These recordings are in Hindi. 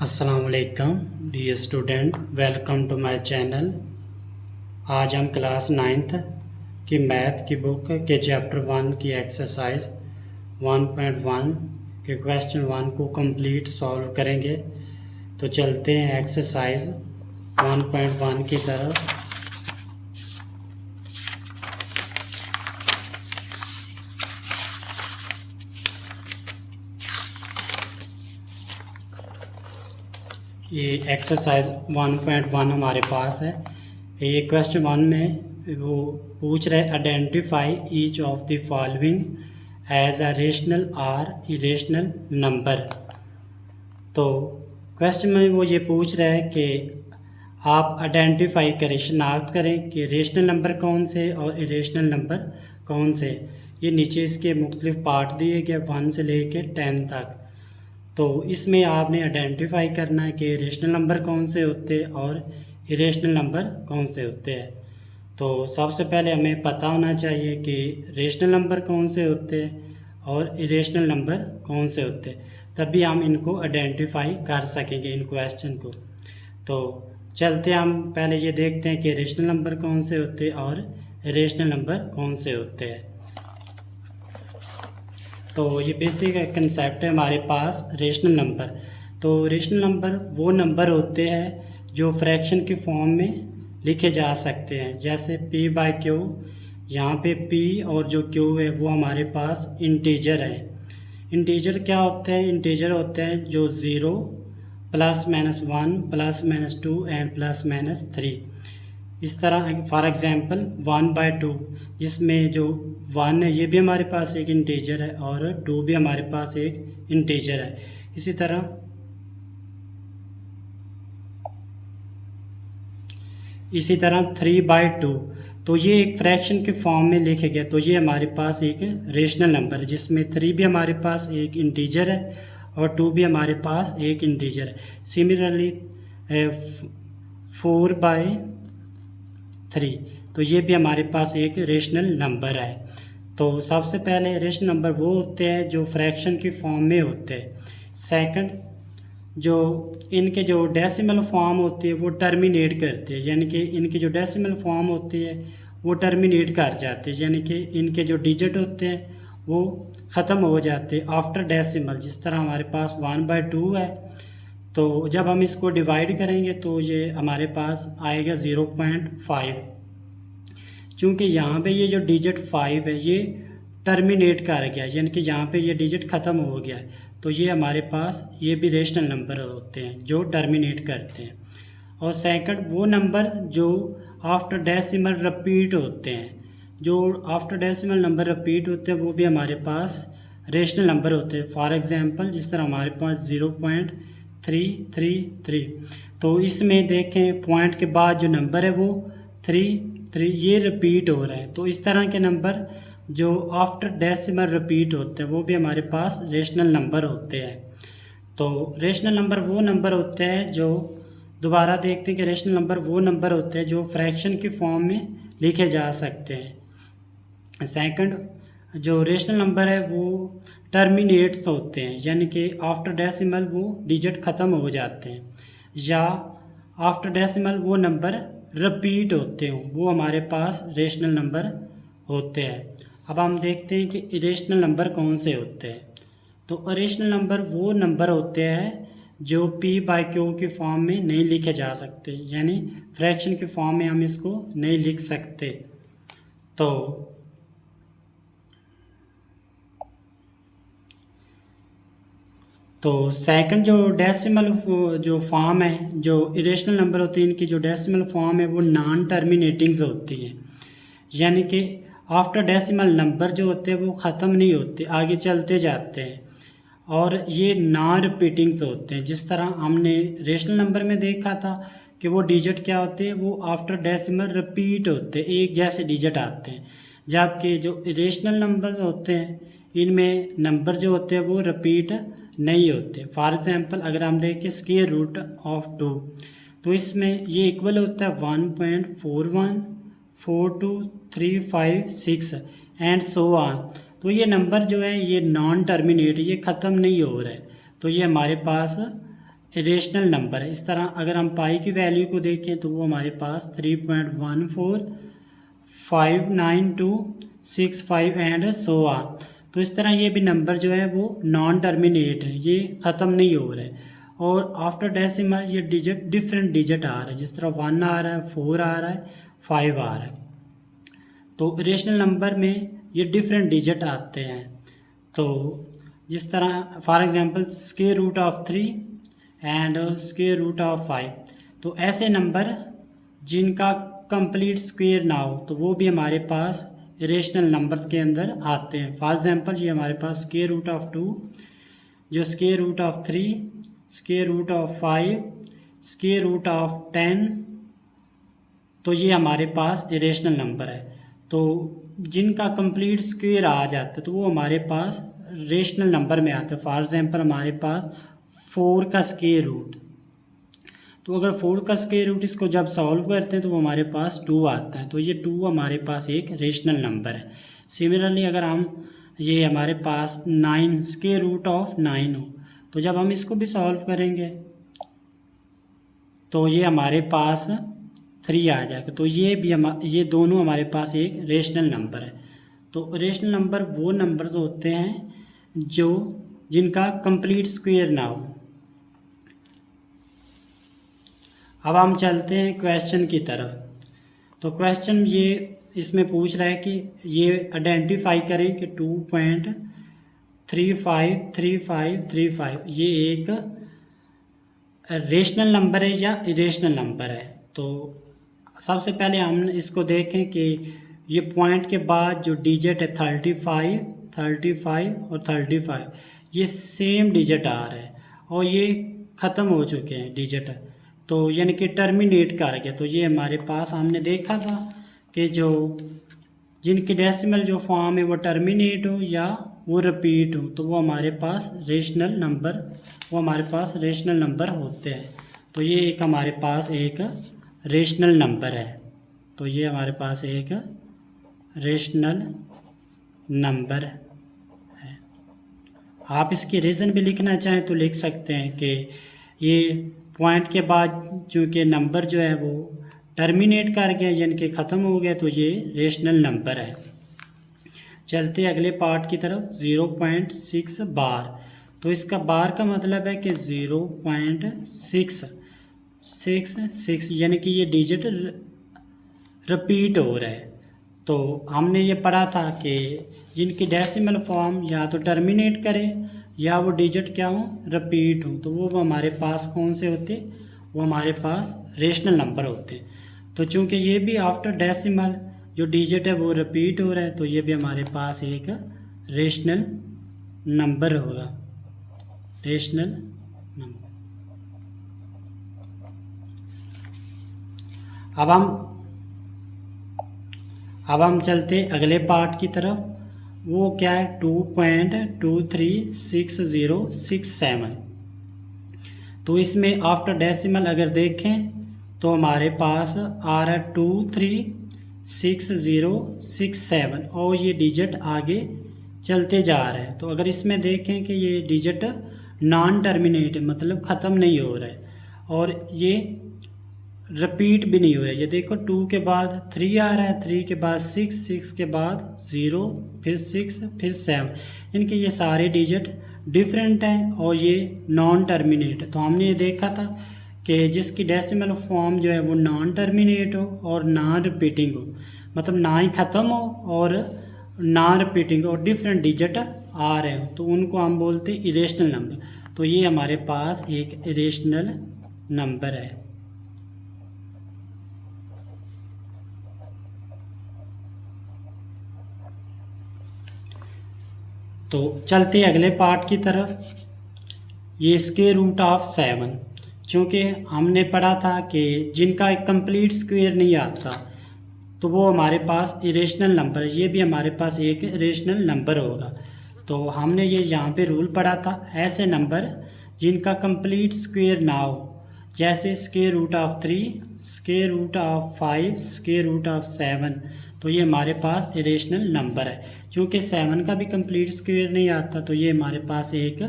अस्सलाम वालेकुम dear student, welcome to my channel. आज हम क्लास 9th की मैथ की बुक के चैप्टर 1 की एक्सरसाइज 1.1 के क्वेश्चन 1 को कंप्लीट सॉल्व करेंगे। तो चलते हैं एक्सरसाइज 1.1 की तरफ। ये एक्सरसाइज 1.1 हमारे पास है। ये क्वेश्चन 1 में वो पूछ रहे identify each of the following as a rational or irrational number. तो क्वेश्चन में वो ये पूछ रहा है कि आप आइडेंटिफाई करें, शनाख्त करें कि रेशनल नंबर कौन से और इरेशनल नंबर कौन से। ये नीचे इसके मुख्तलिफ पार्ट दिए गए 1 से लेके 10 तक। तो इसमें आपने आइडेंटिफाई करना है कि रेशनल नंबर कौन से होते हैं और इरेशनल नंबर कौन से होते हैं। तो सबसे पहले हमें पता होना चाहिए कि रेशनल नंबर कौन से होते हैं और इरेशनल नंबर कौन से होते हैं, तभी हम इनको आइडेंटिफाई कर सकेंगे इन क्वेश्चन को। तो चलते हम पहले ये देखते हैं कि रेशनल नंबर कौन से होते हैं और इरेशनल नंबर कौन से होते हैं। तो ये बेसिक कंसेप्ट है हमारे पास रेशनल नंबर। तो रेशनल नंबर वो नंबर होते हैं जो फ्रैक्शन के फॉर्म में लिखे जा सकते हैं, जैसे p/q। यहाँ पे p और जो q है वो हमारे पास इंटीजर है। इंटीजर क्या होते हैं? इंटीजर होते हैं जो 0 +-1 +-2 एंड +-3। इस तरह फॉर एग्ज़ाम्पल 1/2, जिसमें जो 1 है ये भी हमारे पास एक इंटीजर है और 2 भी हमारे पास एक इंटीजर है। इसी तरह 3/2, तो ये एक फ्रैक्शन के फॉर्म में लिखे गए, तो ये हमारे पास एक रेशनल नंबर है जिसमें 3 भी हमारे पास एक इंटीजर है और 2 भी हमारे पास एक इंटीजर है। सिमिलरली 4/3, तो ये भी हमारे पास एक रेशनल नंबर है। तो सबसे पहले रेशनल नंबर वो होते हैं जो फ्रैक्शन की फॉर्म में होते हैं। सेकंड, जो इनके जो डेसिमल फॉर्म होती है वो टर्मिनेट करते हैं, यानी कि इनकी जो डेसिमल फॉर्म होती है वो टर्मिनेट कर जाते हैं, यानी कि इनके जो डिजिट होते हैं वो ख़त्म हो जाते हैं आफ्टर डेसिमल। जिस तरह हमारे पास 1/2 है, तो जब हम इसको डिवाइड करेंगे तो ये हमारे पास आएगा 0.5। चूँकि यहाँ पे ये जो डिजिट 5 है ये टर्मिनेट कर गया, यानी कि यहाँ पे ये डिजिट ख़त्म हो गया है, तो ये हमारे पास ये भी रेशनल नंबर होते हैं जो टर्मिनेट करते हैं। और सेकंड, वो नंबर जो आफ्टर डेसिमल रिपीट होते हैं, जो आफ्टर डेसिमल नंबर रिपीट होते हैं वो भी हमारे पास रेशनल नंबर होते हैं। फॉर एग्जांपल जिस तरह हमारे पास 0.333, तो इसमें देखें पॉइंट के बाद जो नंबर है वो 3 ये रिपीट हो रहा है। तो इस तरह के नंबर जो आफ्टर डेसिमल रिपीट होते हैं वो भी हमारे पास रेशनल नंबर होते हैं। तो रेशनल नंबर वो नंबर होते हैं जो, दोबारा देखते हैं कि रेशनल नंबर वो नंबर होते हैं जो फ्रैक्शन की फॉर्म में लिखे जा सकते हैं। सेकंड, जो रेशनल नंबर है वो टर्मिनेट्स होते हैं, यानी कि आफ्टर डेसिमल वो डिजिट ख़त्म हो जाते हैं, या आफ्टर डेसिमल वो नंबर रिपीट होते हैं, वो हमारे पास रेशनल नंबर होते हैं। अब हम देखते हैं कि इरेशनल नंबर कौन से होते हैं। तो इरेशनल नंबर वो नंबर होते हैं जो p/q के फॉर्म में नहीं लिखे जा सकते, यानी फ्रैक्शन के फॉर्म में हम इसको नहीं लिख सकते। तो सेकंड, जो डेसिमल जो फॉर्म है, जो इरेशनल नंबर होती है, इनकी जो डेसिमल फॉर्म है वो नॉन टर्मिनेटिंग्स होती है, यानी कि आफ्टर डेसिमल नंबर जो होते हैं वो ख़त्म नहीं होते, आगे चलते जाते हैं, और ये नॉन रिपीटिंग्स होते हैं। जिस तरह हमने रेशनल नंबर में देखा था कि वो डिजिट क्या होते हैं, वो आफ्टर डेसिमल रिपीट होते हैं, एक जैसे डिजिट आते हैं, जबकि जो इरेशनल नंबर होते हैं इनमें नंबर जो होते हैं वो रिपीट नहीं होते। फॉर एग्जांपल अगर हम देखें स्क्वायर रूट ऑफ 2, तो इसमें ये इक्वल होता है 1.414235 एंड सो ऑन। तो ये नंबर जो है ये नॉन टर्मिनेट, ये ख़त्म नहीं हो रहा है, तो ये हमारे पास इरेशनल नंबर है। इस तरह अगर हम पाई की वैल्यू को देखें तो वो हमारे पास 3.145926 एंड सो ऑन। तो इस तरह ये भी नंबर जो है वो नॉन टर्मिनेट है, ये ख़त्म नहीं हो रहा है। और आफ्टर डेसिमल ये डिजिट डिफरेंट डिजिट आ रहा है, जिस तरह 1 आ रहा है, 4 आ रहा है, 5 आ रहा है। तो इरेशनल नंबर में ये डिफरेंट डिजिट आते हैं। तो जिस तरह for example square root of 3 and square root of 5, तो ऐसे नंबर जिनका कंप्लीट स्क्वायर ना हो तो वो भी हमारे पास इरेशनल नंबर के अंदर आते हैं। फॉर एग्जांपल ये हमारे पास स्क्वायर रूट ऑफ 2, जो square root of 3, square root of 5, square root of 10, तो ये हमारे पास इरेशनल नंबर है। तो जिनका कंप्लीट स्क्वायर आ जाता है तो वो हमारे पास रेशनल नंबर में आता है। फॉर एग्जांपल हमारे पास 4 का स्क्वायर रूट, तो अगर 4 का स्क्वायर रूट इसको जब सॉल्व करते हैं तो वो हमारे पास 2 आता है। तो ये 2 हमारे पास एक रेशनल नंबर है। सिमिलरली अगर हम ये हमारे पास 9 स्क्वायर रूट ऑफ 9 हो तो जब हम इसको भी सॉल्व करेंगे तो ये हमारे पास 3 आ जाएगा। तो ये दोनों हमारे पास एक रेशनल नंबर है। तो रेशनल नंबर वो नंबर्स होते हैं जिनका कंप्लीट स्क्वायर ना हो। अब हम चलते हैं क्वेश्चन की तरफ। तो क्वेश्चन ये इसमें पूछ रहा है कि ये आइडेंटिफाई करें कि 2.353535 ये एक रेशनल नंबर है या इरेशनल नंबर है। तो सबसे पहले हम इसको देखें कि ये पॉइंट के बाद जो डिजिट है 35 और 35 ये सेम डिजिट आ रहा है और ये ख़त्म हो चुके हैं डिजिट, तो यानी कि टर्मिनेट कर गया। तो ये हमारे पास हमने देखा था कि जो जिनकी डेसिमल जो फॉर्म है वो टर्मिनेट हो या वो रिपीट हो तो वो हमारे पास रेशनल नंबर होते हैं। तो ये एक हमारे पास एक रेशनल नंबर है। तो ये हमारे पास एक रेशनल नंबर है। आप इसकी रीज़न भी लिखना चाहें तो लिख सकते हैं कि ये पॉइंट के बाद चूँकि नंबर जो है वो टर्मिनेट कर गया यानी कि ख़त्म हो गया, तो ये रेशनल नंबर है। चलते अगले पार्ट की तरफ। 0.6 बार, तो इसका बार का मतलब है कि 0.666 यानी कि ये डिजिट रिपीट हो रहा है। तो हमने ये पढ़ा था कि जिनकी डेसिमल फॉर्म या तो टर्मिनेट करे या वो डिजिट क्या हो, रिपीट हो, तो वो हमारे पास कौन से होते, वो हमारे पास रेशनल नंबर होते हैं। तो चूँकि ये भी आफ्टर डेसिमल जो डिजिट है वो रिपीट हो रहा है तो ये भी हमारे पास एक रेशनल नंबर होगा, रेशनल नंबर। अब हम चलते अगले पार्ट की तरफ। वो क्या है 2.236067। तो इसमें आफ्टर डेसिमल अगर देखें तो हमारे पास आ रहा है 236067 और ये डिजिट आगे चलते जा रहा है। तो अगर इसमें देखें कि ये डिजिट नॉन टर्मिनेट है, मतलब ख़त्म नहीं हो रहा है और ये रिपीट भी नहीं हो रहा है। ये देखो 2 के बाद 3 आ रहा है, 3 के बाद 6 के बाद 0, फिर 6, फिर 7, इनके ये सारे डिजिट डिफरेंट हैं और ये नॉन टर्मिनेट है। तो हमने ये देखा था कि जिसकी डेसिमल फॉर्म जो है वो नॉन टर्मिनेट हो और ना रिपीटिंग हो, मतलब ना ही ख़त्म हो और ना रिपीटिंग और डिफरेंट डिजिट आ रहे हो, तो उनको हम बोलते हैं इरेशनल नंबर। तो ये हमारे पास एक इरेशनल नंबर है। तो चलते अगले पार्ट की तरफ। ये स्क्वायर रूट ऑफ 7, चूँकि हमने पढ़ा था कि जिनका एक कंप्लीट स्क्वायर नहीं आता तो वो हमारे पास इरेशनल नंबर है, ये भी हमारे पास एक इरेशनल नंबर होगा। तो हमने ये यहाँ पे रूल पढ़ा था, ऐसे नंबर जिनका कंप्लीट स्क्वायर ना हो, जैसे square root of 3, square root of 5, square root of 7, तो ये हमारे पास इरेशनल नंबर है। चूँकि 7 का भी कंप्लीट स्क्वायर नहीं आता तो ये हमारे पास एक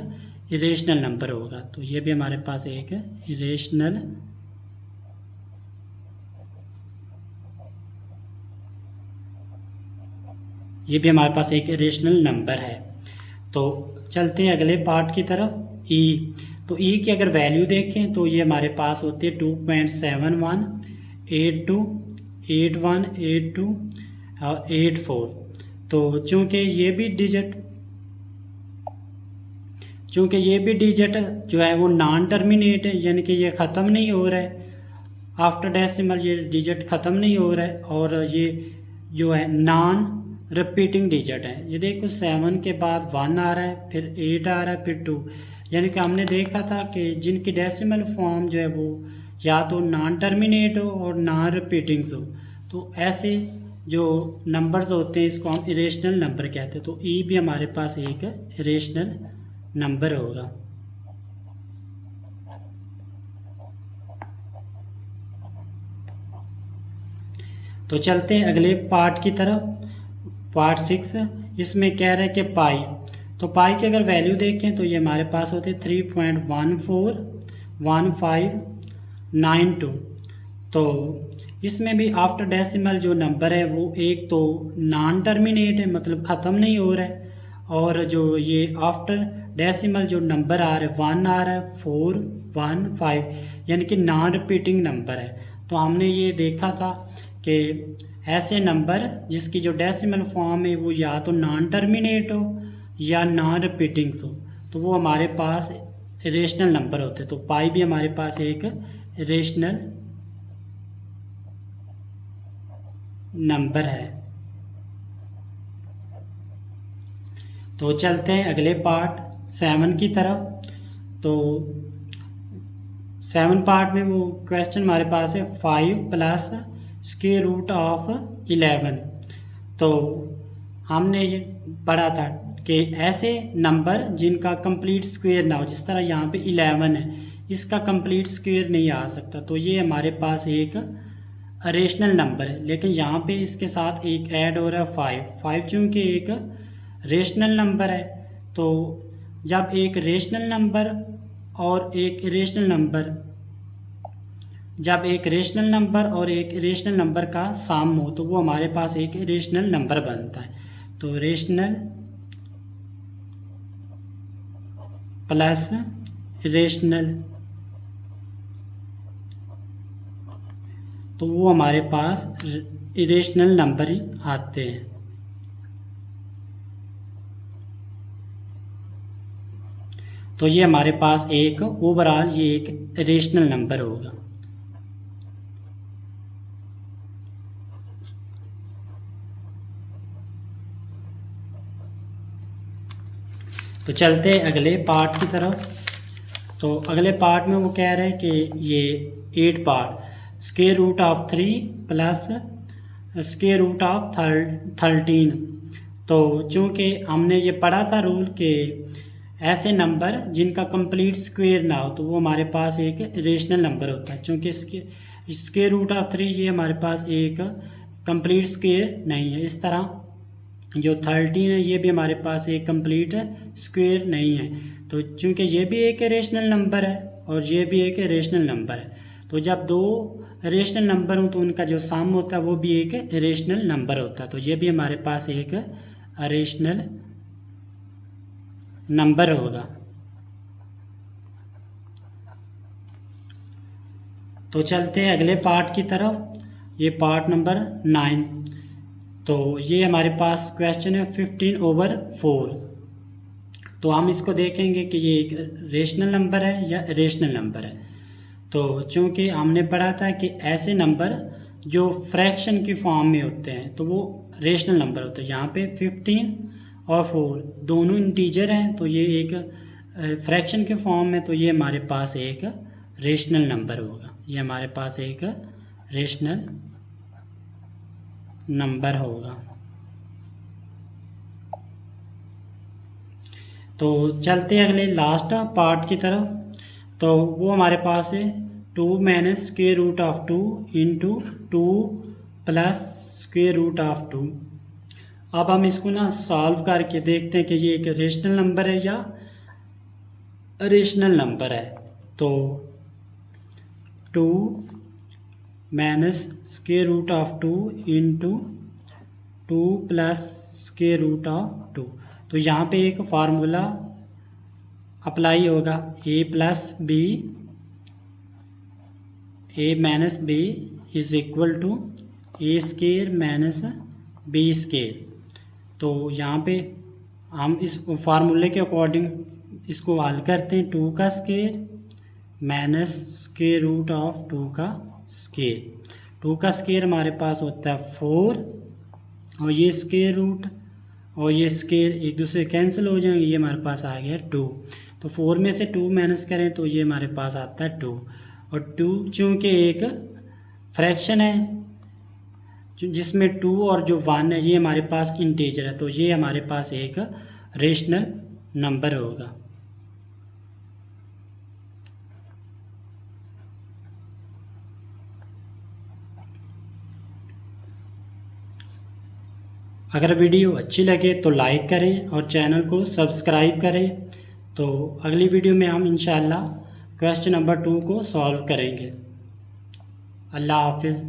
इरेशनल नंबर होगा। तो ये भी हमारे पास एक इरेशनल नंबर है। तो चलते हैं अगले पार्ट की तरफ, ई। तो ई की अगर वैल्यू देखें तो ये हमारे पास होती है 2.71, 82, 81, 82 और 84। तो चूँकि ये भी डिजिट जो है वो नॉन टर्मिनेट है, यानी कि ये ख़त्म नहीं हो रहा है आफ्टर डेसिमल, ये डिजिट ख़त्म नहीं हो रहा है, और ये जो है नॉन रिपीटिंग डिजिट है। ये देखो 7 के बाद 1 आ रहा है, फिर 8 आ रहा है, फिर 2, यानी कि हमने देखा था कि जिनकी डेसिमल फॉर्म जो है वो या तो नॉन टर्मिनेट हो और नॉन रिपीटिंग्स हो। तो ऐसे जो नंबर्स होते हैं इसको हम इरेशनल नंबर कहते हैं। तो ई भी हमारे पास एक इरेशनल नंबर होगा। तो चलते हैं अगले पार्ट की तरफ, पार्ट 6। इसमें कह रहे हैं कि पाई। तो पाई की अगर वैल्यू देखें तो ये हमारे पास होते 3.141592। तो इसमें भी आफ्टर डेसिमल जो नंबर है वो एक तो नॉन टर्मिनेट है, मतलब ख़त्म नहीं हो रहा है, और जो ये आफ्टर डेसिमल जो नंबर आ रहा है 1 आ रहा है, 4, 1, 5, यानी कि नॉन रिपीटिंग नंबर है। तो हमने ये देखा था कि ऐसे नंबर जिसकी जो डेसिमल फॉर्म है वो या तो नॉन टर्मिनेट हो या नॉन रिपीटिंग्स हो, तो वो हमारे पास इरेशनल नंबर होते हैं। तो पाई भी हमारे पास एक इरेशनल नंबर है। तो चलते हैं अगले पार्ट 7 की तरफ। तो 7 पार्ट में वो क्वेश्चन हमारे पास है 5 प्लस स्क्वायर रूट ऑफ 11। तो हमने ये पढ़ा था कि ऐसे नंबर जिनका कंप्लीट स्क्वायर ना हो, जिस तरह यहाँ पे 11 है, इसका कंप्लीट स्क्वायर नहीं आ सकता, तो ये हमारे पास एक रेशनल नंबर है। लेकिन यहाँ पे इसके साथ एक ऐड हो रहा है 5 चूँकि एक रेशनल नंबर है, तो जब एक रेशनल नंबर और एक इरेशनल नंबर का सम हो तो वो हमारे पास एक इरेशनल नंबर बनता है। तो रेशनल प्लस इरेशनल, तो वो हमारे पास इरेशनल नंबर ही आते हैं। तो ये हमारे पास एक ओवरऑल ये एक रेशनल नंबर होगा। तो चलते हैं अगले पार्ट की तरफ। तो अगले पार्ट में वो कह रहे हैं कि ये 8 part square root of 3 plus square root of 13। तो चूँकि हमने ये पढ़ा था रूल कि ऐसे नंबर जिनका कंप्लीट स्क्वायर ना हो तो वो हमारे पास एक रेशनल नंबर होता है। चूँकि स्क्वायर रूट ऑफ 3 ये हमारे पास एक कंप्लीट स्क्वायर नहीं है। इस तरह जो 13 है ये भी हमारे पास एक कंप्लीट स्क्वायर नहीं है। तो चूँकि ये भी एक रेशनल नंबर है और ये भी एक रेशनल नंबर है, तो जब दो रेशनल नंबर हो तो उनका जो सम होता है वो भी एक रेशनल नंबर होता है। तो ये भी हमारे पास एक रेशनल नंबर होगा। तो चलते हैं अगले पार्ट की तरफ, ये पार्ट नंबर 9। तो ये हमारे पास क्वेश्चन है 15/4। तो हम इसको देखेंगे कि ये एक रेशनल नंबर है या इरेशनल नंबर है। तो चूँकि हमने पढ़ा था कि ऐसे नंबर जो फ्रैक्शन की फॉर्म में होते हैं तो वो रेशनल नंबर होते हैं। यहाँ पे 15 और 4 दोनों इंटीजर हैं, तो ये एक फ्रैक्शन के फॉर्म में, तो ये हमारे पास एक रेशनल नंबर होगा। ये हमारे पास एक रेशनल नंबर होगा। तो चलते हैं अगले लास्ट पार्ट की तरफ। तो वो हमारे पास है 2 - square root of 2 into 2 plus square root of 2। अब हम इसको ना सॉल्व करके देखते हैं कि ये एक रेशनल नंबर है या रेशनल नंबर है। तो 2 minus square root of 2 into 2 plus square root of 2। तो यहाँ पे एक फार्मूला अप्लाई होगा, A plus B, A minus B is equal to A square minus B square. तो यहाँ पे हम इस फार्मूले के अकॉर्डिंग इसको हल करते हैं। 2 का square minus square root of 2 का स्क्वायर। 2 का स्क्वायर हमारे पास होता है 4, और ये स्क्वायर रूट और ये स्क्वायर एक दूसरे कैंसिल हो जाएंगे, ये हमारे पास आ गया 2। तो 4 में से 2 माइनस करें तो ये हमारे पास आता है 2। और 2 चूँकि एक फ्रैक्शन है जिसमें 2 और जो 1 है ये हमारे पास इंटीजर है, तो ये हमारे पास एक रेशनल नंबर होगा। अगर वीडियो अच्छी लगे तो लाइक करें और चैनल को सब्सक्राइब करें। तो अगली वीडियो में हम इंशाअल्लाह क्वेश्चन नंबर 2 को सॉल्व करेंगे। अल्लाह हाफिज़।